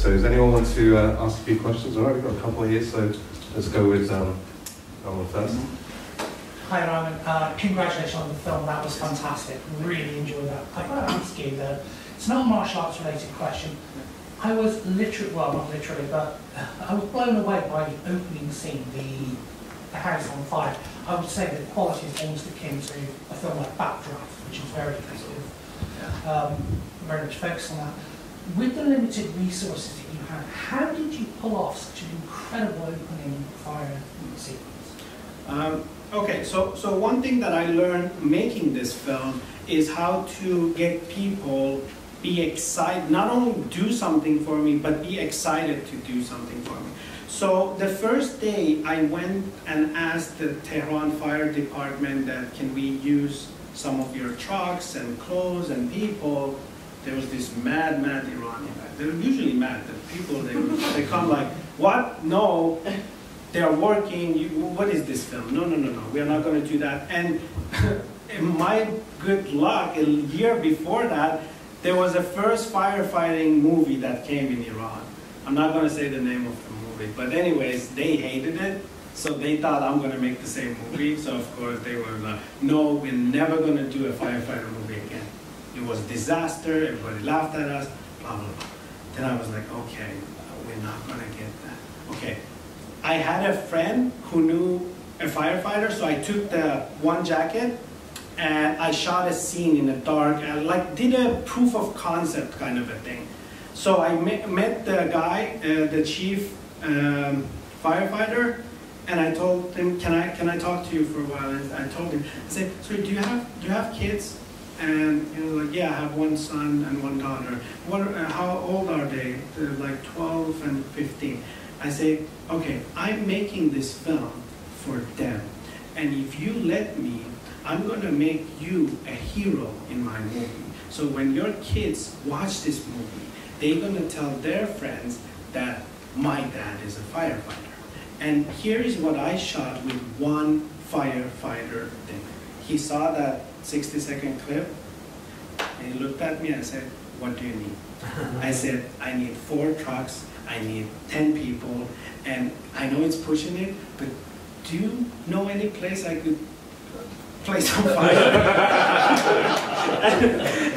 So does anyone want to ask a few questions? All right, we've got a couple here, so let's go with Ramin first. Hi Ramin, congratulations on the film, that was fantastic, really enjoyed that. I've got to ask you though, it's not a martial arts related question. I was literally, well not literally, but I was blown away by the opening scene, the house on fire. I would say the quality is almost akin to a film like Backdraft, which is very very much focused on that. With the limited resources that you had, how did you pull off such an incredible opening fire sequence? Okay, so one thing that I learned making this film is how to get people be excited, not only do something for me, but be excited to do something for me. So the first day I went and asked the Tehran Fire Department that can we use some of your trucks and clothes and people. There was this mad Iranian. They're usually mad. The people, they come like, what? No, they're working. What is this film? No, we are not going to do that. And my good luck, a year before that, there was a first firefighting movie that came in Iran. I'm not going to say the name of the movie, but anyways, they hated it. So they thought I'm going to make the same movie. So of course they were like, no, we're never going to do a firefighter movie again. It was a disaster, everybody laughed at us, blah, blah, blah. Then I was like, okay, we're not gonna get that. Okay, I had a friend who knew a firefighter, so I took the one jacket and I shot a scene in the dark, and like did a proof of concept kind of a thing. So I met the guy, the chief firefighter, and I told him, can I talk to you for a while? And I told him, I said, so do you have kids? And he was like, yeah, I have one son and one daughter. How old are they? They're like 12 and 15. I say, okay, I'm making this film for them. And if you let me, I'm going to make you a hero in my movie. So when your kids watch this movie, they're going to tell their friends that my dad is a firefighter. And here is what I shot with one firefighter thing. He saw that 60-second clip, and he looked at me and said, what do you need? I said, I need 4 trucks, I need 10 people, and I know it's pushing it, but do you know any place I could place on fire?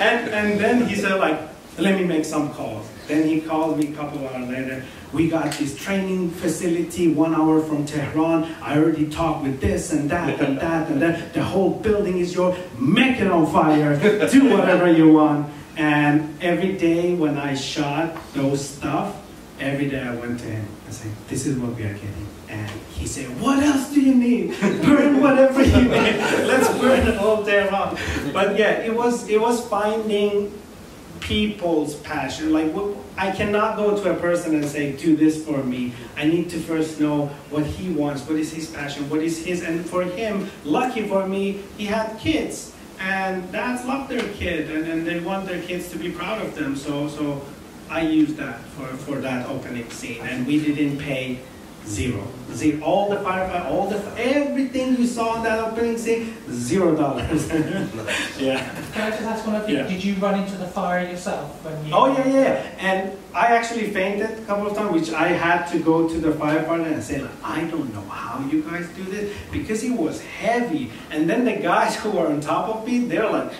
and then he said, like, let me make some calls. Then he called me a couple of hours later. We got this training facility 1 hour from Tehran. I already talked with this and that and that and that. The whole building is yours. Make it on fire. Do whatever you want. And every day when I shot those stuff, every day I went to him and said, this is what we are getting. And he said, what else do you need? Burn whatever you need. Let's burn the whole Tehran. But yeah, it was finding people's passion. Like, I cannot go to a person and say, do this for me. I need to first know what he wants, what is his passion, what is his, and for him, lucky for me, he had kids. And dads love their kid, and they want their kids to be proud of them. So I used that for that opening scene, and we didn't pay zero. All the firefighter, everything you saw in that opening scene, $0. Yeah. Can I just ask one other thing? Yeah. Did you run into the fire yourself? When you yeah. And I actually fainted a couple of times, which I had to go to the firefighter and say, like, I don't know how you guys do this, because it was heavy. And then the guys who were on top of me, they're like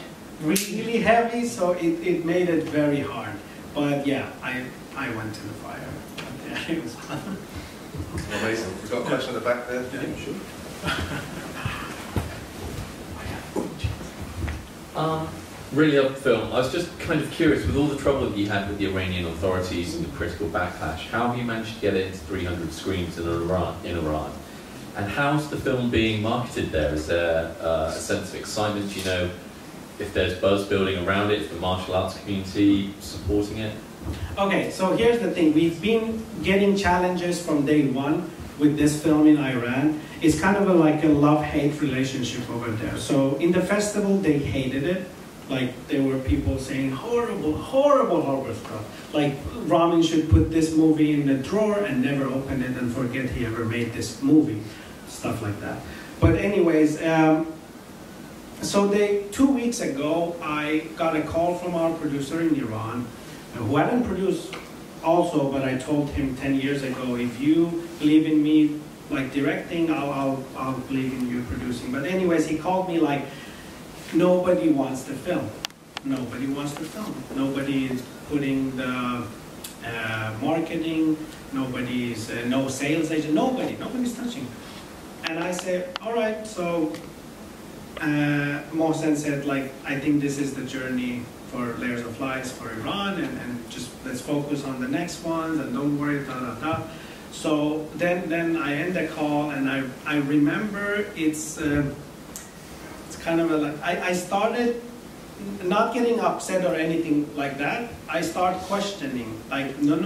really heavy, so it made it very hard. But yeah, I went to the fire. Yeah, it was fun. Amazing. We've got a question at the back there. Yeah, sure. Really up film. I was just kind of curious, with all the trouble that you had with the Iranian authorities and the critical backlash, how have you managed to get it into 300 screens in Iran? And how's the film being marketed there? Is there a sense of excitement? Do you know if there's buzz building around it, if the martial arts community supporting it? Okay, so here's the thing. We've been getting challenges from day one with this film in Iran. It's kind of like a love-hate relationship over there. So in the festival, they hated it. Like, there were people saying horrible stuff. Like, Ramin should put this movie in the drawer and never open it and forget he ever made this movie. Stuff like that. But anyways, so 2 weeks ago, I got a call from our producer in Iran, who hadn't produced also, but I told him 10 years ago, if you believe in me, like directing, I'll believe in you producing. But anyways, he called me like, nobody wants to film. Nobody wants to film. Nobody is putting the marketing, nobody's, no sales agent, nobody's touching. And I said, all right, so Mohsen said, like, I think this is the journey for Layers of Lies for Iran, and just let's focus on the next ones, and don't worry, da. So then I end the call, and I remember it's kind of like, I started not getting upset or anything like that. I start questioning, like, no,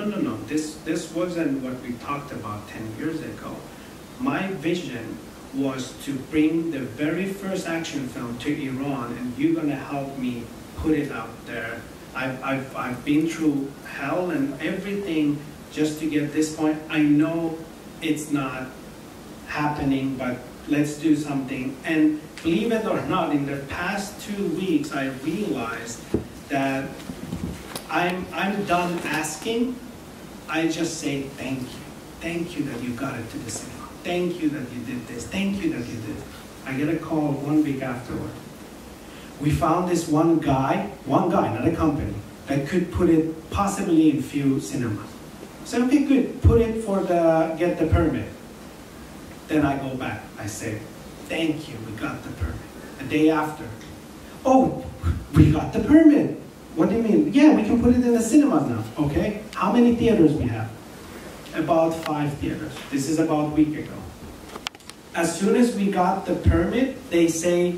this wasn't what we talked about 10 years ago. My vision was to bring the very first action film to Iran, and you're gonna help me put it out there. I've been through hell and everything just to get this point. I know it's not happening, but let's do something. And believe it or not, in the past 2 weeks, I realized that I'm done asking. I just say thank you. Thank you that you got it to the cinema. Thank you that you did this. Thank you that you did. I get a call 1 week afterward. We found this one guy, not a company, that could put it possibly in few cinemas. So okay, good, put it for get the permit. Then I go back, I say, thank you, we got the permit. A day after, oh, we got the permit. What do you mean? Yeah, we can put it in the cinemas now, okay? How many theaters we have? About 5 theaters. This is about a week ago. As soon as we got the permit, they say,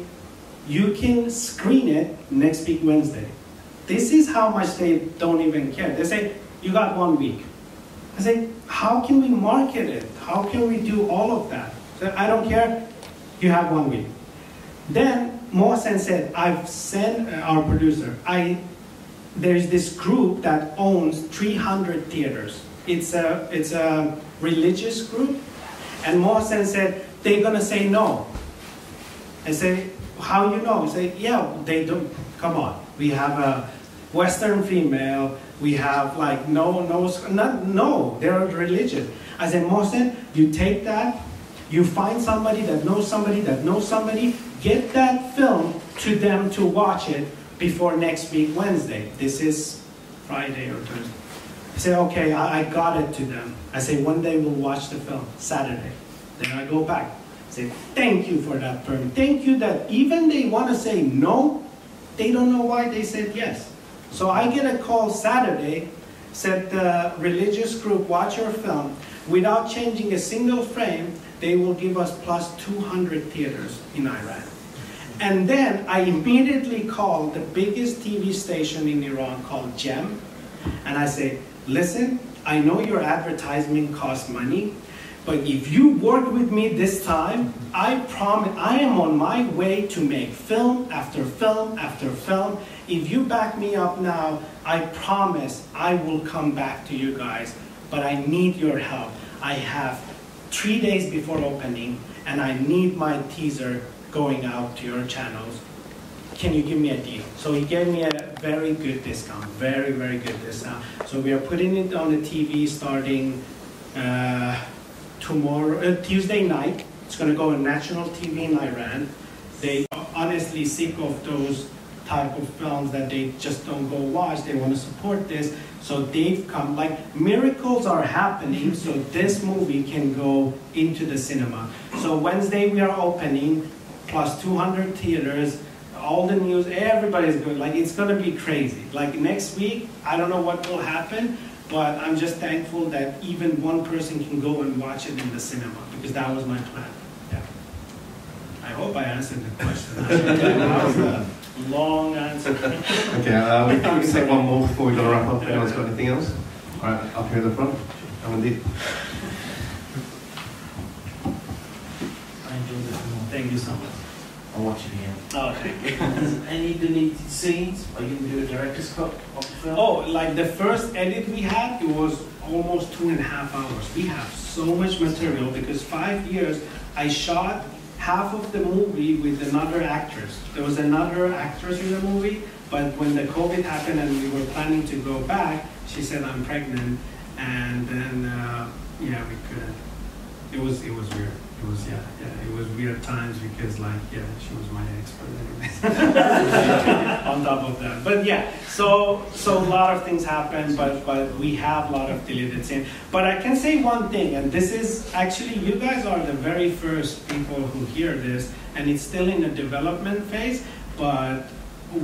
you can screen it next week Wednesday. This is how much they don't even care. They say, you got 1 week. I say, how can we market it? How can we do all of that? So I don't care, you have 1 week. Then Mohsen said, I've sent our producer, there's this group that owns 300 theaters. It's a religious group, and Mohsen said, they're gonna say no. I say, how you know? I say, yeah, they don't, come on. We have a Western female, we have like no, they're religious. I said, Mohsen, you take that, you find somebody that knows somebody that knows somebody, get that film to them to watch it before next week Wednesday. This is Friday or Thursday. I say, okay, I got it to them. I say, one day we'll watch the film, Saturday. Then I go back. I say, thank you for that permit. Thank you that even they want to say no, they don't know why they said yes. So I get a call Saturday, said the religious group, watch your film. Without changing a single frame, they will give us plus 200 theaters in Iran. And then I immediately called the biggest TV station in Iran called GEM. And I say, listen, I know your advertisement costs money, but if you work with me this time, I promise, I am on my way to make film after film after film. If you back me up now, I promise I will come back to you guys, but I need your help. I have 3 days before opening, and I need my teaser going out to your channels. Can you give me a deal? So he gave me a very good discount, very, very good discount. So we are putting it on the TV starting Tuesday night. It's going to go on national TV in Iran. They are honestly sick of those type of films that they just don't go watch. They want to support this. So they've come, like miracles are happening, so this movie can go into the cinema. So Wednesday we are opening, plus 200 theaters, all the news, everybody's good. Like it's gonna be crazy. Like next week, I don't know what will happen, but I'm just thankful that even one person can go and watch it in the cinema, because that was my plan. Yeah. I hope I answered the question. That was a long answer. Okay, we can take one more before we gotta wrap up. Anyone's got anything else? All right, up here in the front. Amandeep. I enjoyed it. Thank you so much. I'll watch it again. Oh, thank you. Any deleted scenes? Are you going to do a director's cut of the film? Oh, like the first edit we had, it was almost 2.5 hours. We have so much material because 5 years I shot half of the movie with another actress. There was another actress in the movie, but when the COVID happened and we were planning to go back, she said, I'm pregnant, and then, yeah, we couldn't. It was weird. It was, it was weird times because, like, she was my expert anyways. On top of that. But yeah, so a lot of things happen, but we have a lot of deleted scenes. But I can say one thing, and this is actually, you guys are the very first people who hear this, and it's still in the development phase, but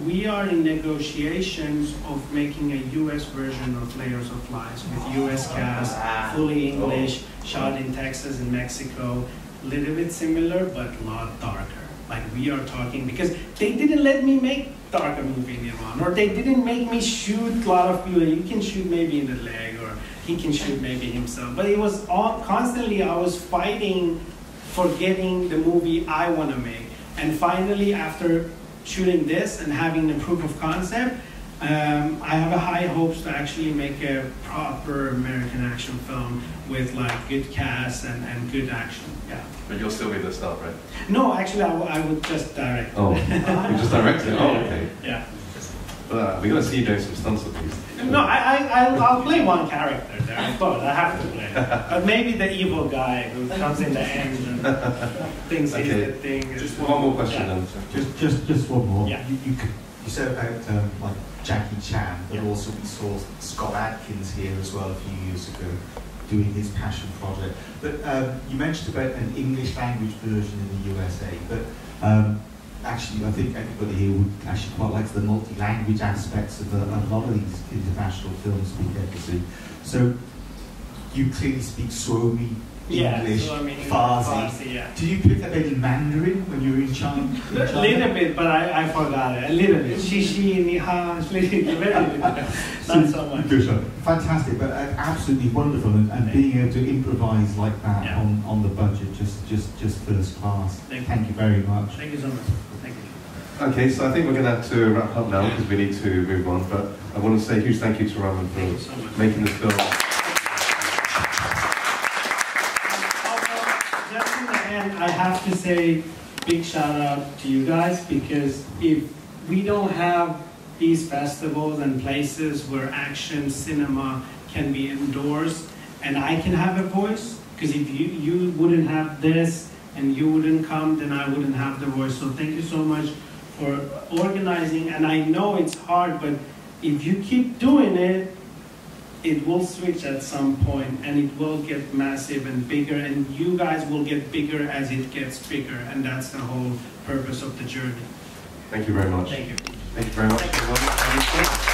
we are in negotiations of making a US version of Layers of Lies with US cast, fully English, shot in Texas and Mexico, a little bit similar, but a lot darker. Like we are talking, because they didn't let me make darker movie in Iran, or they didn't make me shoot a lot of people. You can shoot maybe in the leg, or he can shoot maybe himself. But it was all, constantly I was fighting for getting the movie I want to make. And finally, after shooting this and having the proof of concept, I have a high hopes to actually make a proper American action film with like good cast and good action. Yeah. But you'll still be the star, right? No, actually, I would just direct. Oh, you just direct it? Oh, okay. Yeah. We're going to see you doing some stunts at least. No, I'll play one character there. Of course, I have to play. But maybe the evil guy who comes in the end and thinks he's the thing. Just one more question then. Just one more. Yeah. You said about like Jackie Chan, but also we saw Scott Adkins here as well a few years ago doing his passion project. But you mentioned about an English language version in the USA, but actually I think everybody here would actually quite like the multi-language aspects of a lot of these international films we get to see. So you clearly speak Swahili, English, Farsi. Yeah. Did you pick up any Mandarin when you were in China? A little bit, but I forgot it. A little bit. Shishi, ni ha, very little. Not so much. Fantastic, but absolutely wonderful, and being able to improvise like that on the budget, just first class. Thank you very much. Thank you so much. Thank you. Okay, so I think we're going to have to wrap up now because we need to move on. But I want to say a huge thank you to Ramin for making this film. I have to say big shout out to you guys, because if we don't have these festivals and places where action cinema can be endorsed and I can have a voice, because if you wouldn't have this and you wouldn't come, then I wouldn't have the voice. So thank you so much for organizing, and I know it's hard, but if you keep doing it, it will switch at some point, and it will get massive and bigger, and you guys will get bigger as it gets bigger, and that's the whole purpose of the journey. Thank you very much. Thank you. Thank you very much.